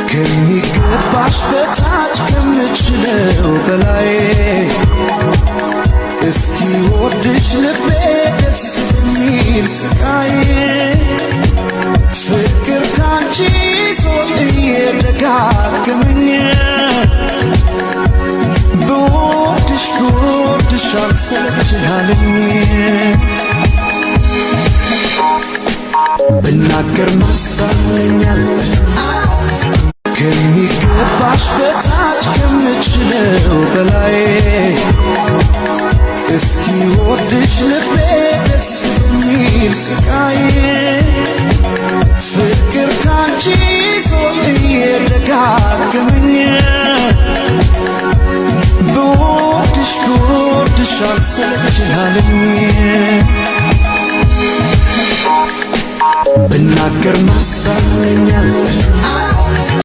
ከሚገባሽ በታች ከምችለው በላይ እስኪ ወድሽ ልቤ ደስ በሚል ስቃይ ፍቅር ካንቺ ዞር እየደጋገመኝ ብወድሽ አልሰለችሃለኝ ብናገር ማሳመኛል ከሚገባሽ በታች ከምችለው በላይ እስኪ ወድሽ ልቤ ደስ በሚል ስቃይ ፍቅር ካንቺ ዞር እየደጋገመኝ ብወድሽ አልሰለችሃለኝ ብናገር ማሳመኛል